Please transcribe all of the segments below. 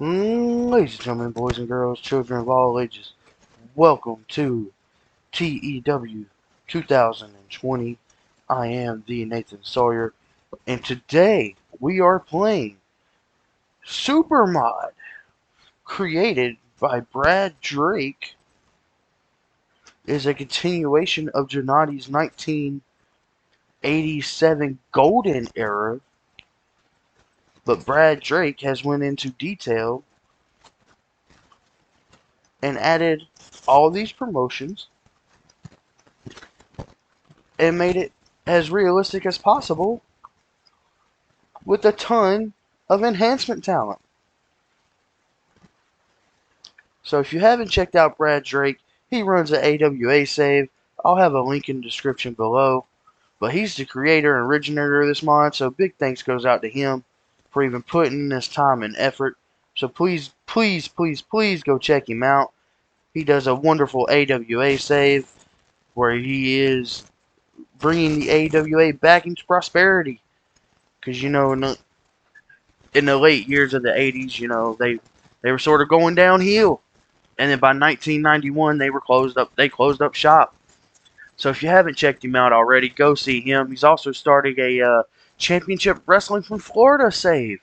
Ladies and gentlemen, boys and girls, children of all ages, welcome to TEW 2020. I am the Nathan Sawyer, and today we are playing SUPERMOD, created by Brad Drake. Is a continuation of Gennadi's 1987 golden era, but Brad Drake has went into detail and added all these promotions and made it as realistic as possible with a ton of enhancement talent. So if you haven't checked out Brad Drake, he runs an AWA save. I'll have a link in the description below. But he's the creator and originator of this mod, so big thanks goes out to him for even putting in this time and effort. So please, please, please, please go check him out. He does a wonderful AWA save where he is bringing the AWA back into prosperity. Because, you know, in the late years of the 80s, you know, they were sort of going downhill. And then by 1991, they closed up shop. So if you haven't checked him out already, go see him. He's also starting a Championship Wrestling from Florida save,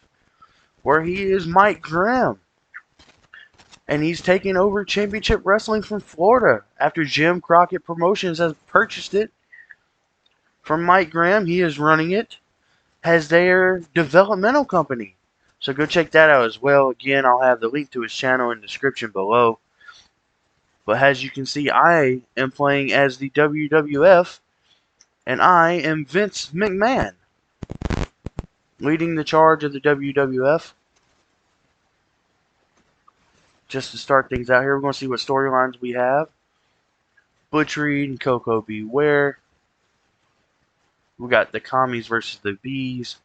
where he is Mike Graham. And he's taking over Championship Wrestling from Florida after Jim Crocket Promotions has purchased it from Mike Graham. He is running it as their developmental company. So go check that out as well. Again, I'll have the link to his channel in the description below. But as you can see, I am playing as the WWF, and I am Vince McMahon, leading the charge of the WWF. Just to start things out here, we're going to see what storylines we have. Butch Reed and Coco Beware. We got the Commies versus the Bees.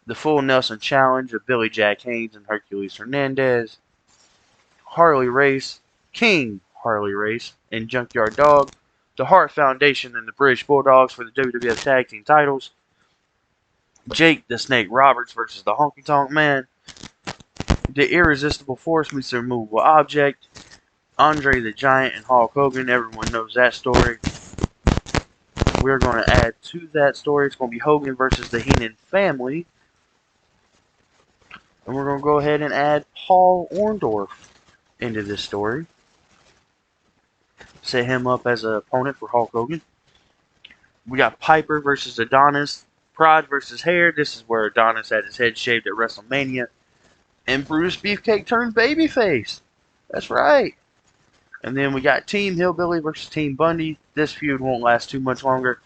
The Full Nelson Challenge of Billy Jack Haynes and Hercules Hernandez. Harley Race, King Harley Race, and Junkyard Dog. The Hart Foundation and the British Bulldogs for the WWF Tag Team titles. Jake the Snake Roberts versus the Honky Tonk Man. The Irresistible Force meets the Removable Object. Andre the Giant and Hulk Hogan. Everyone knows that story. We're going to add to that story. It's going to be Hogan versus the Heenan family. And we're going to go ahead and add Paul Orndorff into this story. Set him up as an opponent for Hulk Hogan. We got Piper versus Adonis. Pride versus Hair. This is where Adonis had his head shaved at WrestleMania. And Brutus Beefcake turned babyface. That's right. And then we got Team Hillbilly versus Team Bundy. This feud won't last too much longer.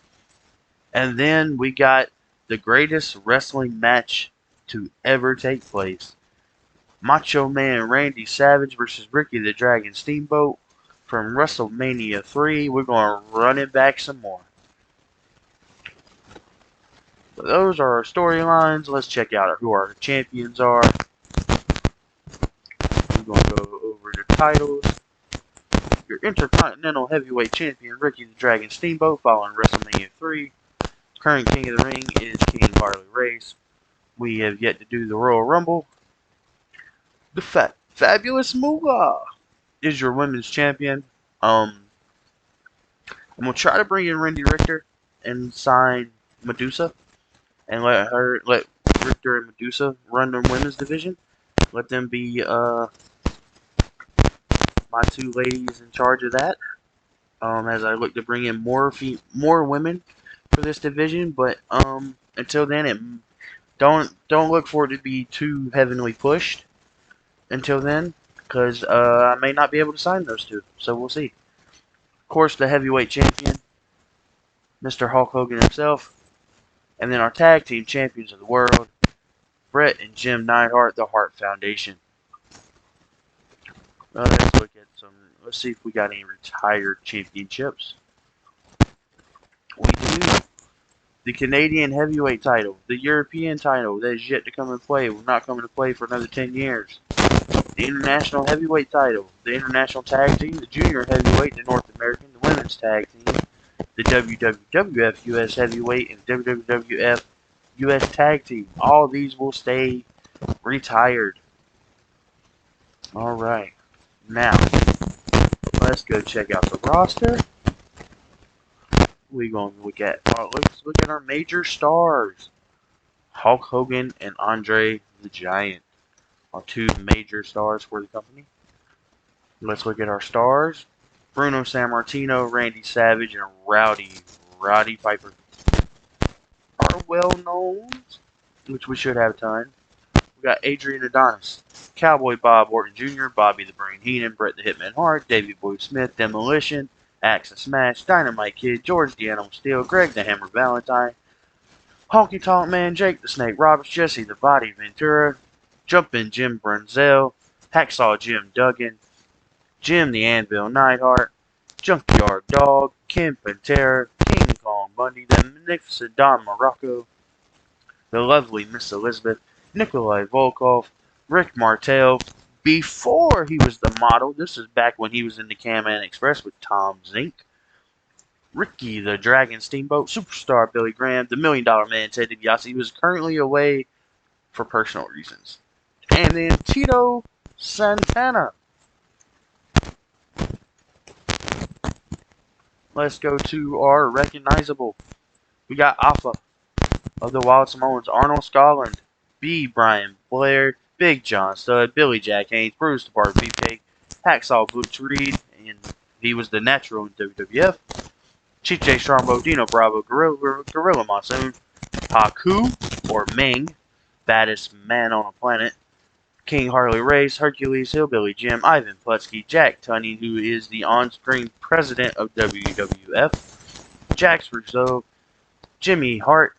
And then we got the greatest wrestling match to ever take place. Macho Man Randy Savage versus Ricky the Dragon Steamboat from WrestleMania 3. We're going to run it back some more. So those are our storylines. Let's check out who our champions are. We're going to go over the titles. Your Intercontinental Heavyweight Champion Ricky the Dragon Steamboat following WrestleMania 3. Current King of the Ring is King Harley Race. We have yet to do the Royal Rumble. The Fabulous Moolah is your women's champion. I'm gonna try to bring in Randy Richter and sign Medusa, and let Richter and Medusa run their women's division. Let them be my two ladies in charge of that. As I look to bring in more women for this division, but until then, don't look for it to be too heavily pushed. Until then, because I may not be able to sign those two, so we'll see. Of course, the heavyweight champion, Mr. Hulk Hogan himself, and then our tag team champions of the world, Bret and Jim Neidhart, the Hart Foundation. Let's look at some. Let's see if we got any retired championships. We do. The Canadian heavyweight title, the European title that is yet to come in play, will not come into play for another 10 years. The International Heavyweight title, the International Tag Team, the Junior Heavyweight, the North American, the Women's Tag Team, the WWF US Heavyweight, and WWF US Tag Team. All these will stay retired. Alright, now, let's go check out the roster. We're going to let's look at our major stars. Hulk Hogan and Andre the Giant are two major stars for the company. Let's look at our stars. Bruno Sammartino, Randy Savage, and Roddy Piper are well known, which we should have time. We got Adrian Adonis, Cowboy Bob Orton Jr., Bobby the Brain Heenan, Bret the Hitman Hart, Davey Boy Smith, Demolition, Axe and Smash, Dynamite Kid, George the Animal Steel, Greg the Hammer Valentine, Honky Tonk Man, Jake the Snake Roberts, Jesse the Body Ventura, Jumpin' Jim Brunzell, Hacksaw Jim Duggan, Jim the Anvil Neidhart, Junkyard Dog, Ken Pantera, King Kong Bundy, the Magnificent Don Morocco, the lovely Miss Elizabeth, Nikolai Volkov, Rick Martel, before he was the model. This is back when he was in the Can-Man Express with Tom Zink. Ricky the Dragon Steamboat, Superstar Billy Graham, the $1 Million Man Ted DiBiase. He was currently away for personal reasons. And then Tito Santana. Let's go to our recognizable. We got Alpha of the Wild Samoans, Arnold Scotland, B. Brian Blair, Big John Studd, Billy Jack Haynes, Bruce the Barber Beefcake, Hacksaw Butch Reed, and he was the natural in WWF. Chiche Strongbow, Dino Bravo, Gorilla Monsoon, Haku, or Ming, baddest man on the planet, King Harley Race, Hercules, Hillbilly Jim, Ivan Putski, Jack Tunney, who is the on-screen president of WWF, Jax Russo, Jimmy Hart,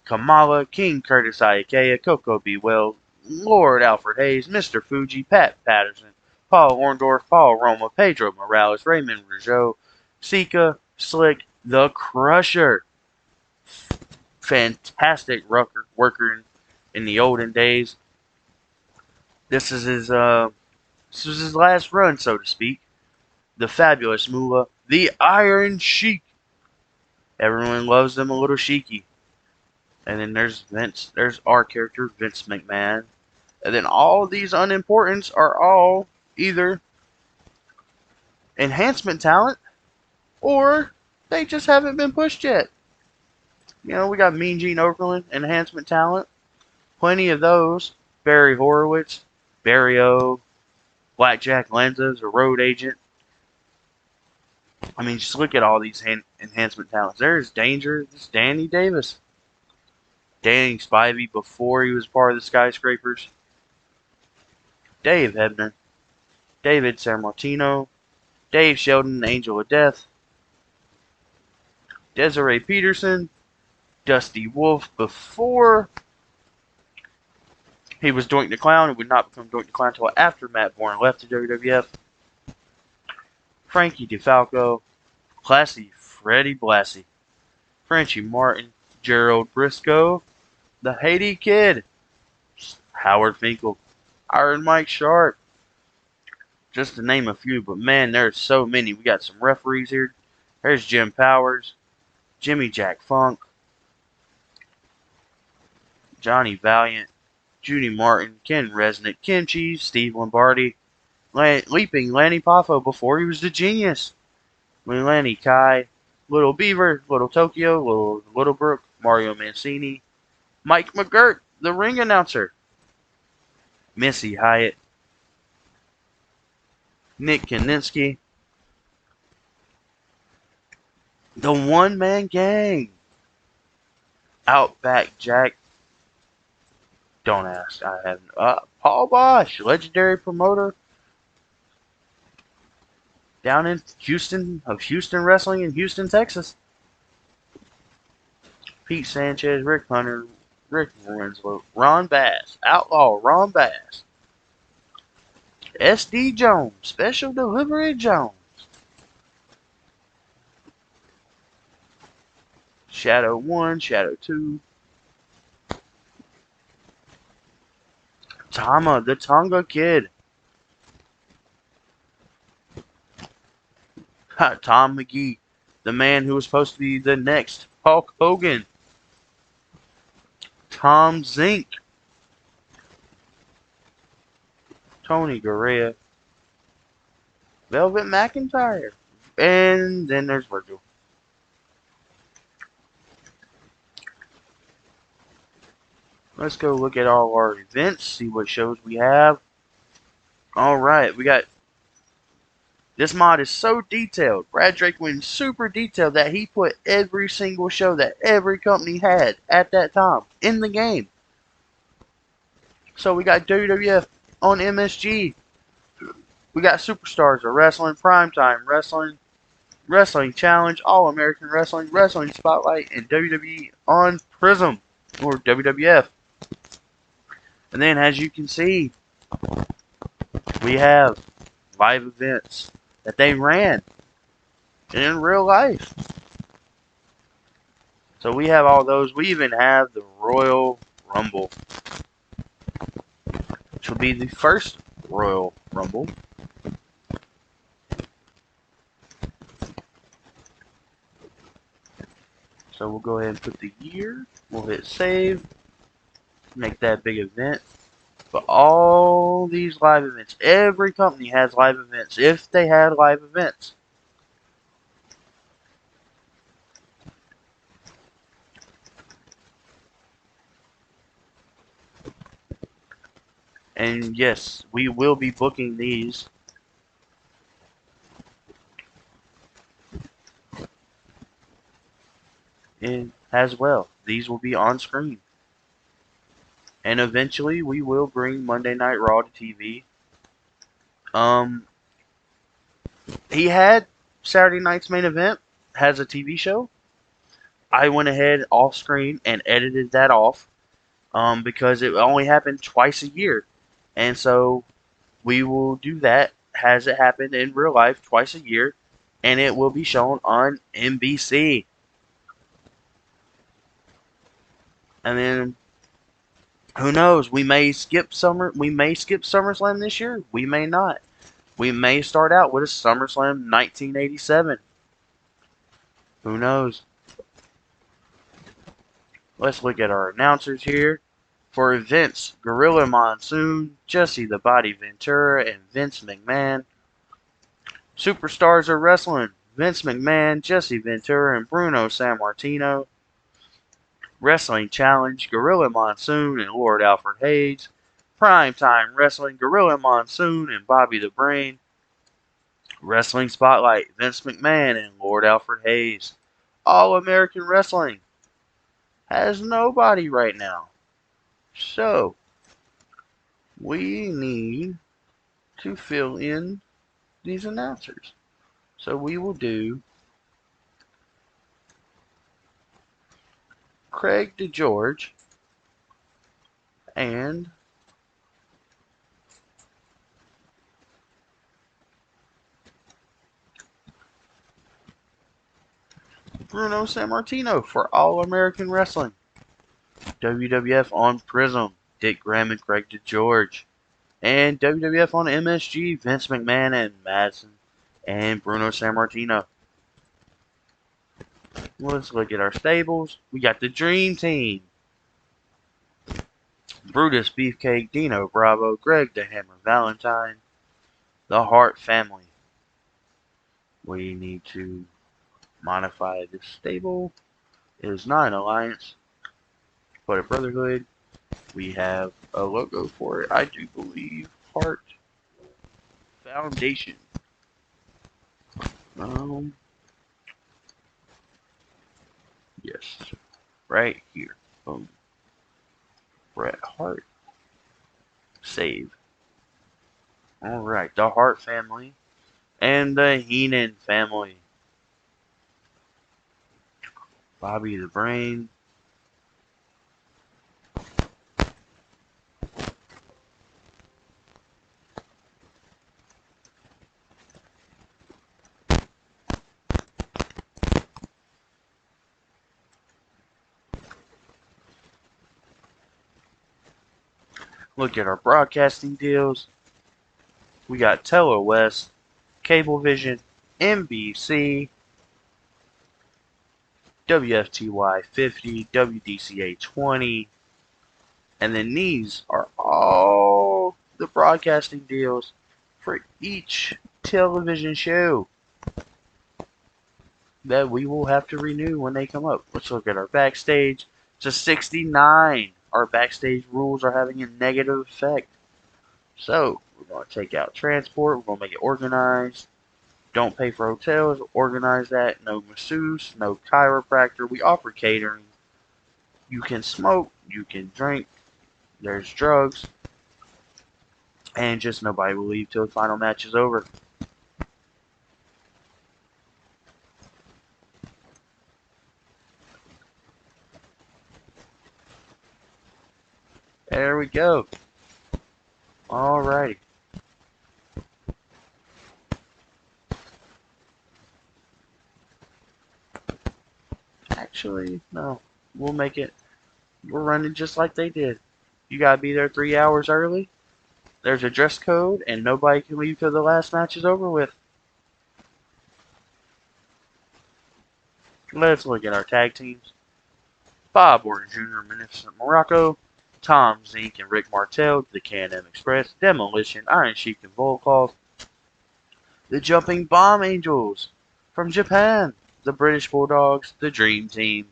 Kamala, King Curtis Iakea, Coco B. Wells, Lord Alfred Hayes, Mr. Fuji, Pat Patterson, Paul Orndorff, Paul Roma, Pedro Morales, Raymond Rougeau, Sika, Slick, The Crusher. Fantastic worker in the olden days. This was his last run, so to speak. The Fabulous Moolah, the Iron Sheik. Everyone loves them a little sheiky. And then there's our character, Vince McMahon. And then all these unimportants are all either enhancement talent or they just haven't been pushed yet. You know, we got Mean Gene Okerlund, enhancement talent. Plenty of those. Barry Horowitz, Barry O, Blackjack Lanza's a road agent. I mean, just look at all these enhancement talents. There's Danger. This is Danny Davis. Danny Spivey before he was part of the Skyscrapers. Dave Hebner. David Sammartino. Dave Sheldon, Angel of Death. Desiree Peterson. Dusty Wolf before he was Doink the Clown. He would not become Doink the Clown until after Matt Bourne left the WWF. Frankie DeFalco. Classy Freddie Blassie. Frenchie Martin. Gerald Briscoe. The Haiti Kid. Howard Finkel. Iron Mike Sharp. Just to name a few, but man, there's so many. We got some referees here. There's Jim Powers. Jimmy Jack Funk. Johnny Valiant. Judy Martin. Ken Resnick. Ken Cheese. Steve Lombardi. Leaping Lanny Poffo before he was the Genius. Lanny Kai. Little Beaver. Little Tokyo. Little Brook. Mario Mancini. Mike McGirt, the ring announcer. Missy Hyatt. Nick Kaninsky. The One Man Gang. Outback Jack. Don't ask. I haven't. Paul Bosch, legendary promoter down in Houston Wrestling in Houston, Texas. Pete Sanchez, Rick Hunter, Rick Winslow, Ron Bass, Outlaw Ron Bass, S.D. Jones, Special Delivery Jones, Shadow 1, Shadow 2, Tama, the Tonga Kid, Tom McGee, the man who was supposed to be the next Hulk Hogan, Tom Zink, Tony Garea, Velvet McIntyre, and then there's Virgil. Let's go look at all our events, see what shows we have. Alright, we got... This mod is so detailed. Brad Drake went super detailed that he put every single show that every company had at that time in the game. So we got WWF on MSG. We got Superstars of Wrestling, Primetime Wrestling, Wrestling Challenge, All American Wrestling, Wrestling Spotlight, and WWE on Prism, or WWF. And then, as you can see, we have live events that they ran in real life. So we have all those. We even have the Royal Rumble, which will be the first Royal Rumble. So we'll go ahead and put the year. We'll hit save. Make that big event. But all these live events, every company has live events, if they had live events. And yes, we will be booking these. And as well, these will be on screen. And eventually we will bring Monday Night Raw to TV. He had Saturday night's main event, has a TV show. I went ahead off screen and edited that off because it only happened twice a year. And so we will do that as it happened in real life twice a year, and it will be shown on NBC. And then who knows? We may skip SummerSlam this year. We may not. We may start out with a SummerSlam 1987. Who knows? Let's look at our announcers here. For events, Gorilla Monsoon, Jesse the Body Ventura, and Vince McMahon. Superstars of Wrestling, Vince McMahon, Jesse Ventura, and Bruno Sammartino. Wrestling Challenge, Gorilla Monsoon and Lord Alfred Hayes. Primetime Wrestling, Gorilla Monsoon and Bobby the Brain. Wrestling Spotlight, Vince McMahon and Lord Alfred Hayes. All American Wrestling has nobody right now. So, we need to fill in these announcers. So we will do Craig DeGeorge and Bruno Sammartino for All American Wrestling. WWF on Prism, Dick Graham and Craig DeGeorge. And WWF on MSG, Vince McMahon and Madison and Bruno Sammartino. Let's look at our stables. We got the Dream Team. Brutus Beefcake, Dino Bravo, Greg the Hammer Valentine, the Hart Family. We need to modify this stable. It is not an alliance, but a brotherhood. We have a logo for it. I do believe Hart Foundation. Yes, right here. Boom. Bret Hart. Save. Alright, the Hart family and the Heenan family. Bobby the Brain. Look at our broadcasting deals. We got Telewest, Cablevision, NBC, WFTY 50, WDCA 20, and then these are all the the broadcasting deals for each television show that we will have to renew when they come up. Let's look at our backstage. To 69, our backstage rules are having a negative effect. So, we're going to take out transport, we're going to make it organized. Don't pay for hotels, organize that. No masseuse, no chiropractor. We offer catering. You can smoke, you can drink, there's drugs, and just nobody will leave till the final match is over. There we go. Alrighty. Actually, no. We'll make it. We're running just like they did. You gotta be there 3 hours early. There's a dress code, and nobody can leave till the last match is over with. Let's look at our tag teams. Bob Orton Jr., Magnificent Morocco, Tom Zink and Rick Martel, the Can-Am Express, Demolition, Iron Sheik and Volkov, the Jumping Bomb Angels from Japan, the British Bulldogs, the Dream Team,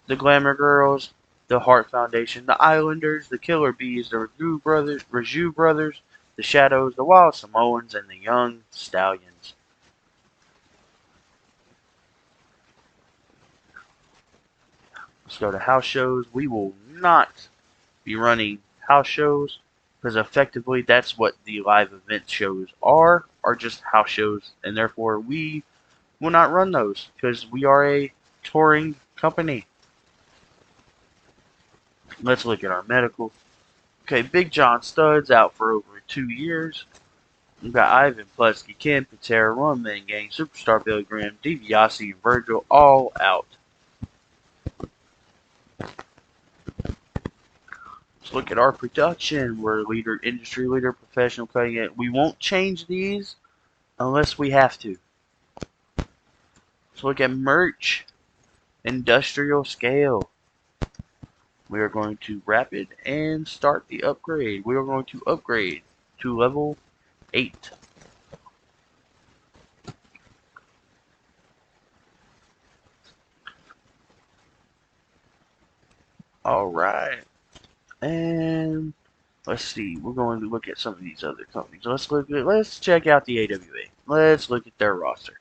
the Glamour Girls, the Hart Foundation, the Islanders, the Killer Bees, the Raju Brothers, the Shadows, the Wild Samoans, and the Young Stallions. Let's go to house shows. We will not be running house shows because effectively that's what the live event shows are just house shows, and therefore we will not run those because we are a touring company. Let's look at our medical. Okay, Big John Studd's out for over 2 years. We've got Ivan, Plesky, Ken, Patera, One Man Gang, Superstar Billy Graham, DiBiase, and Virgil all out. Let's look at our production. We're a industry leader, professional cutting edge. We won't change these unless we have to. Let's look at merch. Industrial scale. We are going to rapid and start the upgrade. We are going to upgrade to level 8. Alright. And let's see. We're going to look at some of these other companies. Let's check out the AWA. Let's look at their roster.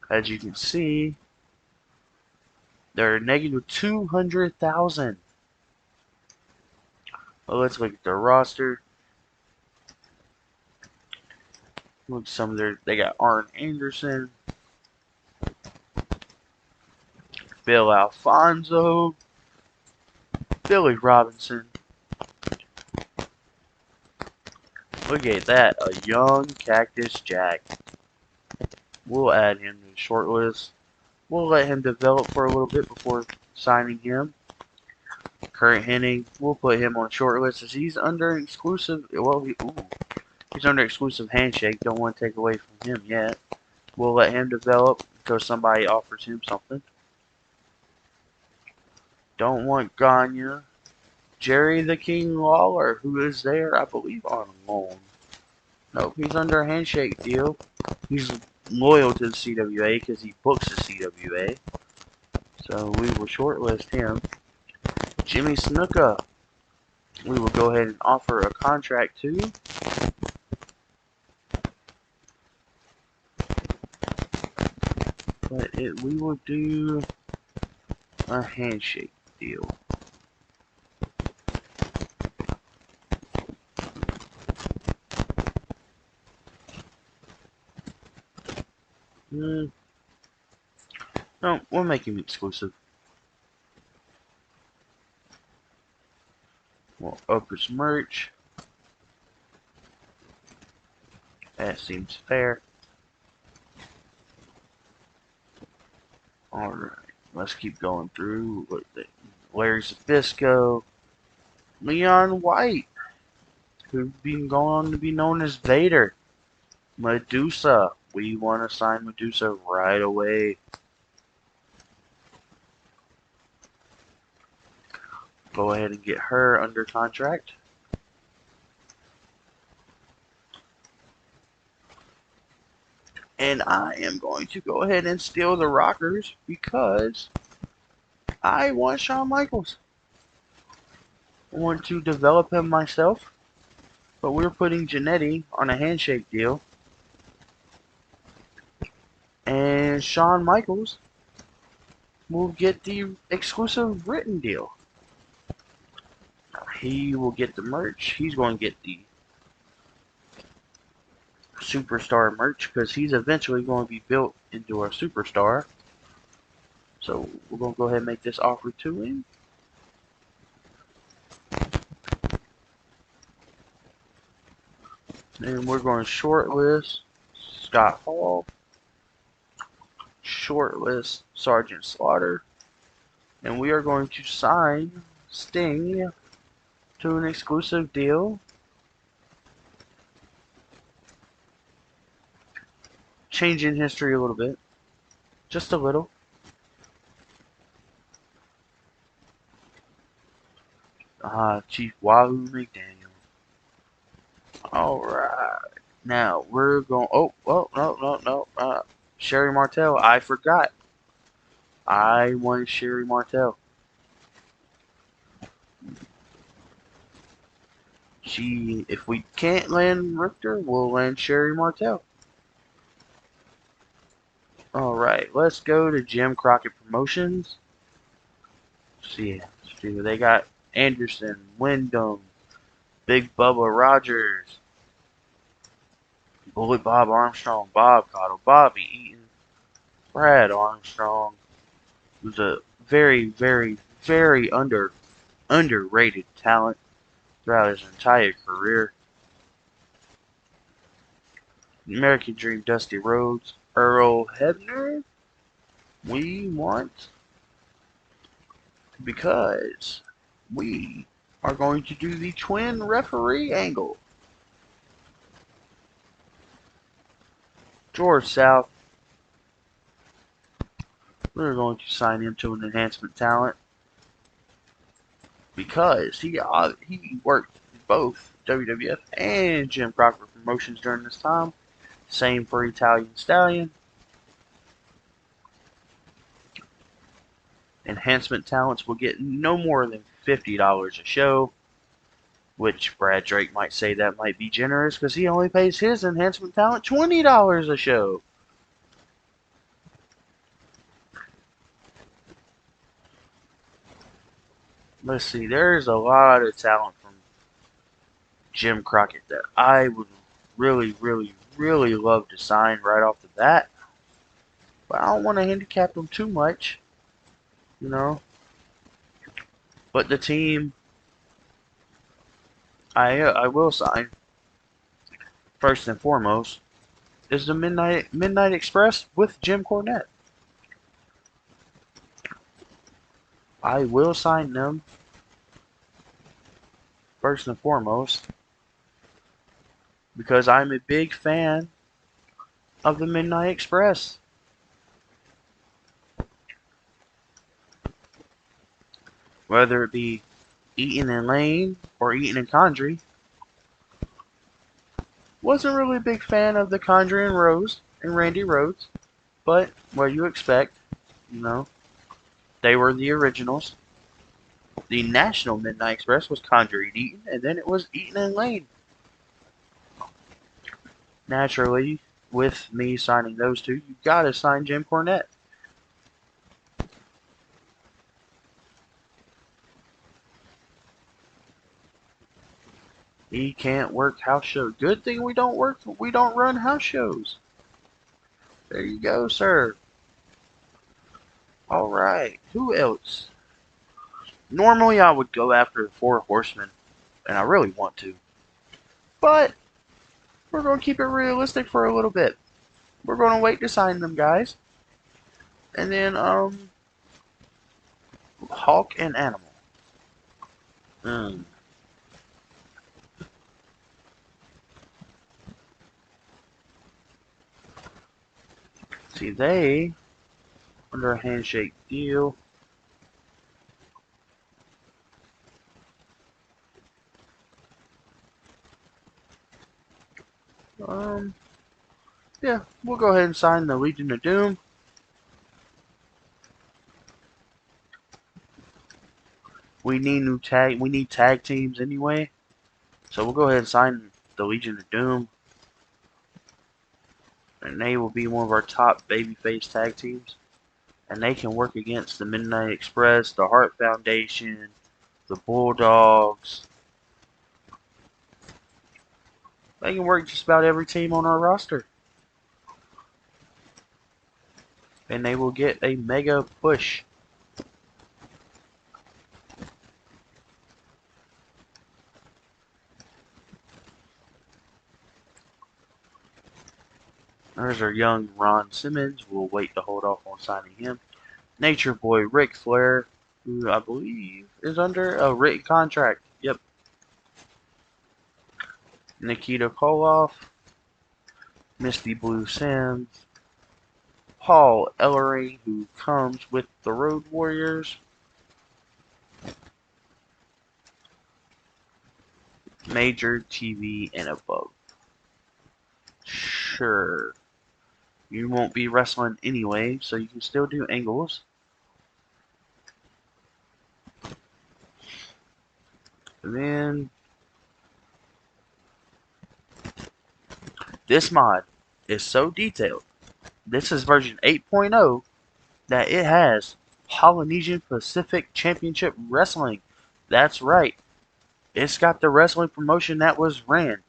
As you can see, they're negative 200,000. Well, let's look at their roster. Look at some of their. They got Arn Anderson, Bill Alfonso, Billy Robinson. Look at that, a young Cactus Jack. We'll add him to the short list. We'll let him develop for a little bit before signing him. Kurt Hennig, we'll put him on short list as he's under an exclusive. Well, he's under exclusive handshake. Don't want to take away from him yet. We'll let him develop until somebody offers him something. Don't want Gagne. Jerry the King Lawler, who is there, I believe, on loan. Nope, he's under a handshake deal. He's loyal to the CWA because he books the CWA. So we will shortlist him. Jimmy Snuka, we will go ahead and offer a contract to. But we will do a handshake deal. No, we'll make him exclusive. We'll up his merch. That seems fair. Alright, let's keep going through. Larry Zbyszko, Leon White, who's been going on to be known as Vader. Medusa, we want to sign Medusa right away. Go ahead and get her under contract. And I am going to go ahead and steal the rockers because I want Shawn Michaels. I want to develop him myself, but we're putting Jannetty on a handshake deal. And Shawn Michaels will get the exclusive written deal. He will get the merch. He's going to get the superstar merch because he's eventually going to be built into a superstar. So we're going to go ahead and make this offer to him. And we're going to shortlist Scott Hall, shortlist Sergeant Slaughter, and we are going to sign Sting to an exclusive deal. Changing history a little bit. Just a little. Chief Wahoo McDaniel. Alright. Now, we're going... Oh, no. Sherry Martel. I forgot. I wanted Sherry Martel. If we can't land Richter, we'll land Sherry Martel. Alright, let's go to Jim Crocket Promotions. See what they got. Anderson, Wyndham, Big Bubba Rogers, Bullet Bob Armstrong, Bob Cottle, Bobby Eaton, Brad Armstrong, who's a very, very, very underrated talent throughout his entire career. American Dream Dusty Rhodes, Earl Hebner, we want because we are going to do the twin referee angle. George South, we're going to sign him to an enhancement talent because he worked both WWF and Jim Crocket Promotions during this time. Same for Italian Stallion. Enhancement talents will get no more than $50 a show, which Brad Drake might say that might be generous because he only pays his enhancement talent $20 a show. Let's see, there's a lot of talent from Jim Crocket that I would really, really, really love to sign right off the bat. But I don't want to handicap them too much, you know. But the team I will sign, first and foremost, is the Midnight Express with Jim Cornette. I will sign them first and foremost because I'm a big fan of the Midnight Express. Whether it be Eaton and Lane or Eaton and Condrey. Wasn't really a big fan of the Condrey and Rose and Randy Rhodes, but what you expect, you know, they were the originals. The National Midnight Express was Condrey and Eaton, and then it was Eaton and Lane. Naturally, with me signing those two, you gotta sign Jim Cornette. He can't work house shows. Good thing we don't run house shows. There you go, sir. Alright, who else? Normally I would go after the Four Horsemen, and I really want to. But we're going to keep it realistic for a little bit. We're going to wait to sign them guys. And then, Hawk and Animal. See, they, under a handshake deal, Yeah, we'll go ahead and sign the Legion of Doom. We need tag teams anyway. So we'll go ahead and sign the Legion of Doom. And they will be one of our top babyface tag teams. And they can work against the Midnight Express, the Hart Foundation, the Bulldogs. They can work just about every team on our roster. And they will get a mega push. There's our young Ron Simmons. We'll wait to hold off on signing him. Nature Boy Ric Flair, who I believe is under a written contract. Yep. Nikita Koloff, Misty Blue Sands, Paul Ellering, who comes with the Road Warriors. Major TV and above. Sure. You won't be wrestling anyway, so you can still do angles. And then this mod is so detailed. This is version 8.0 that it has Polynesian Pacific Championship Wrestling. That's right. It's got the wrestling promotion that was ran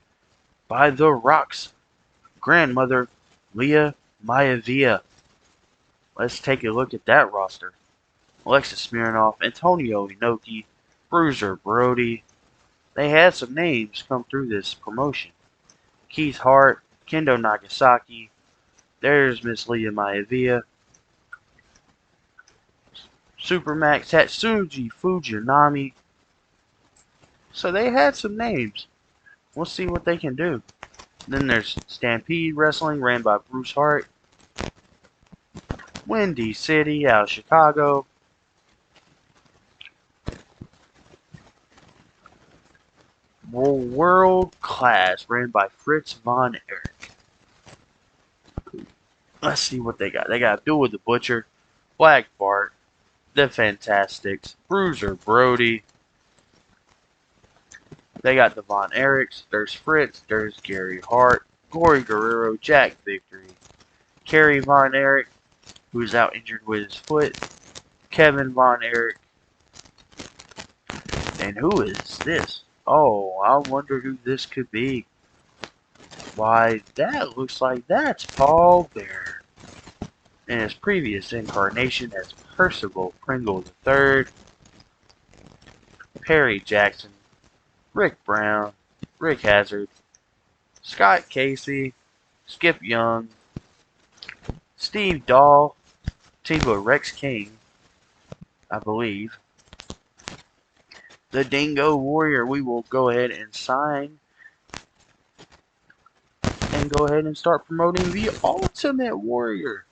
by The Rock's grandmother, Leah Maivia. Let's take a look at that roster. Alexis Smirnoff, Antonio Inoki, Bruiser Brody. They had some names come through this promotion. Keith Hart, Kendo Nagasaki. There's Miss Leah Maivia. Supermax Tatsuji Fujinami. So they had some names. We'll see what they can do. Then there's Stampede Wrestling, ran by Bruce Hart. Windy City out of Chicago. World Class, ran by Fritz Von Erich. Let's see what they got. They got Bill with the Butcher, Black Bart, The Fantastics, Bruiser Brody. They got the Von Erichs. There's Fritz. There's Gary Hart, Corey Guerrero, Jack Victory, Kerry Von Erich, who's out injured with his foot, Kevin Von Erich. And who is this? Oh, I wonder who this could be. Why, that looks like that's Paul Bearer. In his previous incarnation as Percival Pringle III, Perry Jackson, Rick Brown, Rick Hazard, Scott Casey, Skip Young, Steve Dahl, Tibo Rex King, I believe. The Dingo Warrior, we will go ahead and sign and go ahead and start promoting the Ultimate Warrior.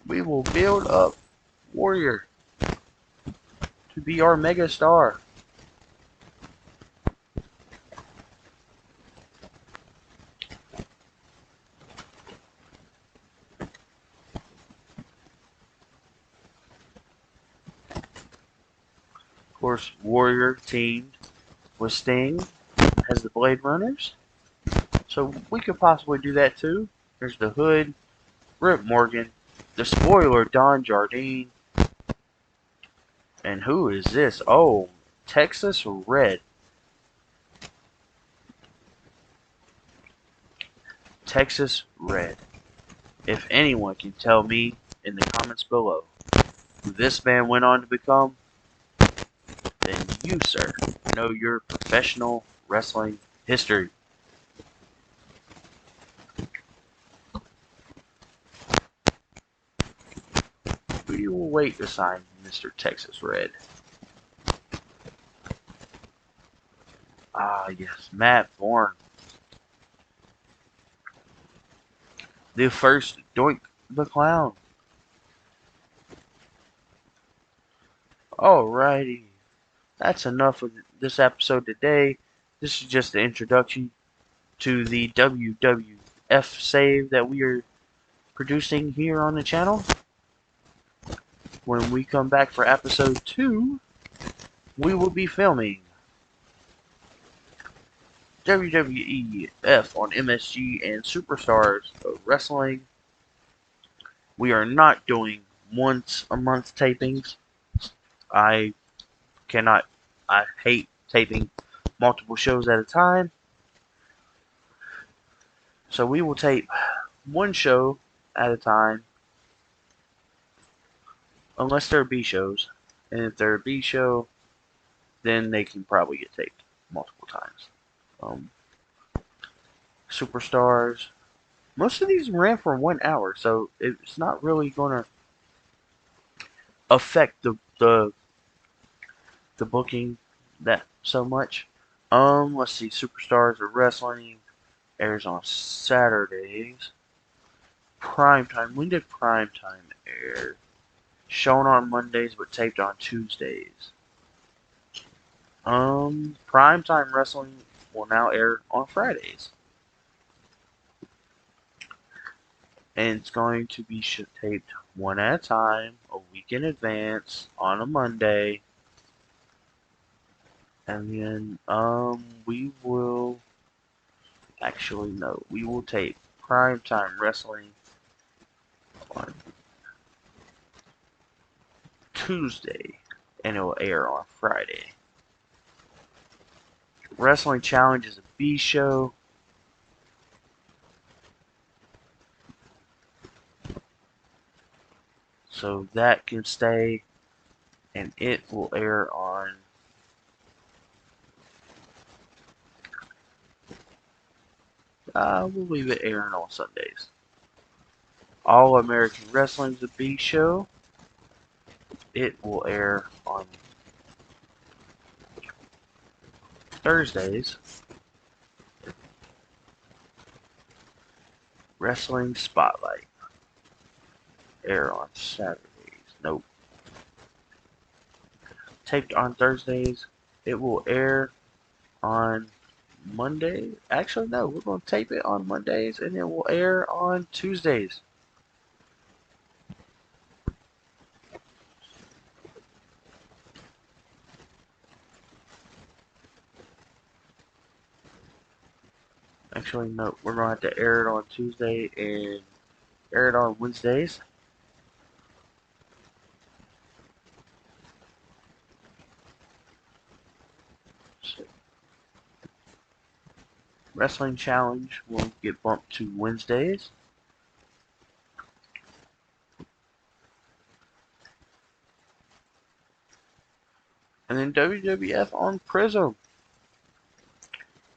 We will build up Warrior to be our mega star. Of course, Warrior teamed with Sting as the Blade Runners. So we could possibly do that too. There's the Hood, Rip Morgan, the Spoiler Don Jardine. And who is this? Oh, Texas Red. Texas Red. If anyone can tell me in the comments below who this man went on to become, then you, sir, know your professional wrestling history. We will wait to sign Mr. Texas Red. Ah, yes, Matt Bourne. The first Doink the Clown. Alrighty. That's enough of this episode today. This is just the introduction to the WWF WWF save that we are producing here on the channel. When we come back for episode 2, we will be filming WWF on MSG and Superstars of Wrestling. We are not doing once a month tapings. I hate taping multiple shows at a time. So we will tape one show at a time, unless they're B shows. And if they're a B show, then they can probably get taped multiple times. Superstars. Most of these ran for 1 hour, so it's not really going to affect the booking that so much. Let's see. Superstars of Wrestling airs on Saturdays. Primetime. When did Primetime air? Shown on Mondays but taped on Tuesdays. Primetime Wrestling will now air on Fridays. And it's going to be taped one at a time, a week in advance, on a Monday. And then, we will... Actually, no. We will tape Primetime Wrestling on Tuesday, and it will air on Friday. Wrestling Challenge is a B show. So that can stay, and it will air on we'll leave it airing on Sundays. All American Wrestling is a B show. It will air on Thursdays. Wrestling Spotlight air on Saturdays. Nope. Taped on Thursdays. It will air on Monday. Actually, no. We're going to tape it on Mondays, and it will air on Tuesdays. Actually, no. We're going to have to air it on Tuesday and air it on Wednesdays. So, Wrestling Challenge will get bumped to Wednesdays. And then WWF on Prism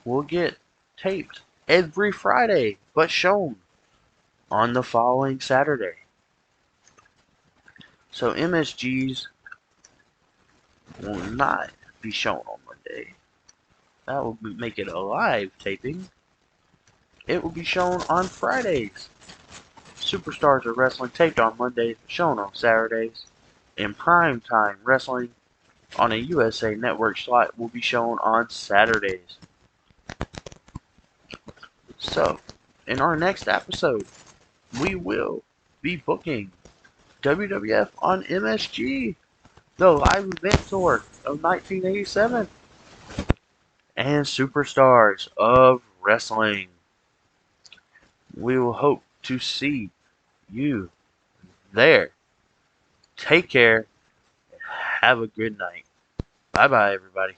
will get taped every Friday, but shown on the following Saturday. So MSGs will not be shown on Monday. That will make it a live taping. It will be shown on Fridays. Superstars of Wrestling taped on Mondays, shown on Saturdays. And Primetime Wrestling on a USA Network slot will be shown on Saturdays. So, in our next episode, we will be booking WWF on MSG, the live event tour of 1987, and Superstars of Wrestling. We will hope to see you there. Take care. Have a good night. Bye-bye, everybody.